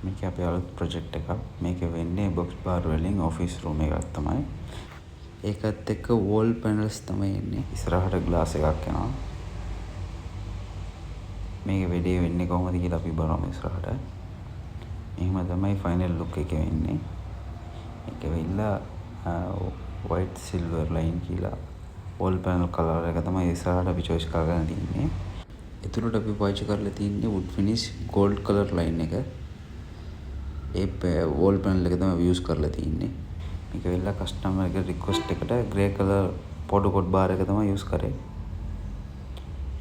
මේක අපේ අලුත් ප්‍රොජෙක්ට් එකක්. මේක වෙන්නේ බොක්ස් බාර් වලින් ඔෆිස් රූම් එකක් තමයි. ඒකත් එක්ක වෝල් පැනල්ස් තමයි එන්නේ. ඉස්සරහට ග්ලාස් එකක් එනවා. මේක වැඩේ වෙන්නේ කොහොමද කියලා අපි බලමු ඉස්සරහට. එහෙම තමයි ෆයිනල් ලුක් එක වෙන්නේ. ඒක වෙilla white silver line කියලා වෝල් පැනල් කලර් එක තමයි ඉස්සරහට අපි choice කරගෙන තින්නේ. ඒතුළට අපි පාවිච්චි කරලා තින්නේ wood finish gold color line එක. ඒ වෝල් පැනල් එක තමයි යූස් කරලා තින්නේ. මේක වෙලා කස්ටමර් එක රික්වෙස්ට් එකට ග්‍රේ කලර් පොඩු බාර් එක තමයි යූස් කරේ.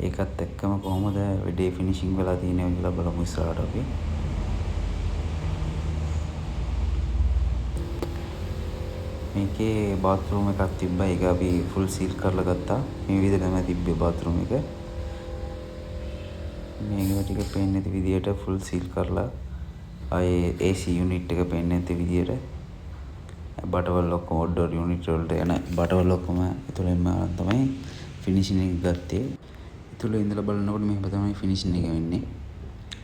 ඒකත් එක්කම කොහොමද වැඩේ ෆිනිෂින් වෙලා තියෙන්නේ කියලා බලමු ඉස්සරහට අපි. මේකේ බාත්රූම් එකක් තිබ්බා. ඒක අපි ෆුල් සීල් කරලා ගත්තා. මේ විදිහට තමයි තිබ්බේ බාත්රූම් එක. මේක ටික පේන්නේ නැති විදිහට ෆුල් සීල් කරලා ආයේ AC යුනිට් එක පේන්නේ නැති විදිහට බටවල් ඔක්කොම ඔඩ්ඩෝර් යුනිට් වලට යන බටවල් ඔක්කොම ඒතුළෙන්ම තමයි ෆිනිෂින් එක ගත්තේ. ඒතුළ ඉඳලා බලනකොට මෙහෙම තමයි ෆිනිෂින් එක වෙන්නේ.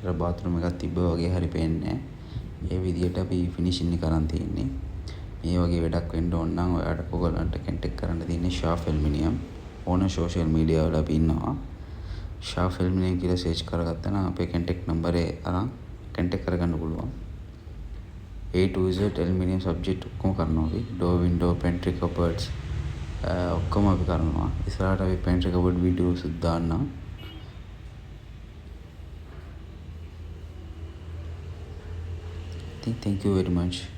අර බාත්රූම් එකක් තිබ්බා වගේ හරි පේන්නේ නැහැ. ඒ විදිහට අපි ෆිනිෂින් එක කරන් තියෙන්නේ. මේ වගේ වැඩක් වෙන්න ඕන නම් ඔයාලට ඔයගලන්ට කන්ටැක්ට් කරන්න තියෙන්නේ ෂාෆ් ඇලුමිනියම්. ඕන සෝෂල් මීඩියා වල අපි ඉන්නවා. ෂාෆ් ඇලුමිනියම් කියලා සර්ච් කරගත්තා නම් අපේ කන්ටැක්ට් නම්බරේ අරන් කන්ටැක්ට් කරගන්න පුළුවන්. A to Z aluminium subject ඔක්කොම කරනවා අපි. ඩෝර් වින්ඩෝ පැන්ට්‍රි කබර්ඩ්ස් ඔක්කොම අපි කරනවා. ඉස්සරහට අපි පැන්ට්‍රි කබර්ඩ් වීඩියෝස් දාන්නම්. Thank you very much.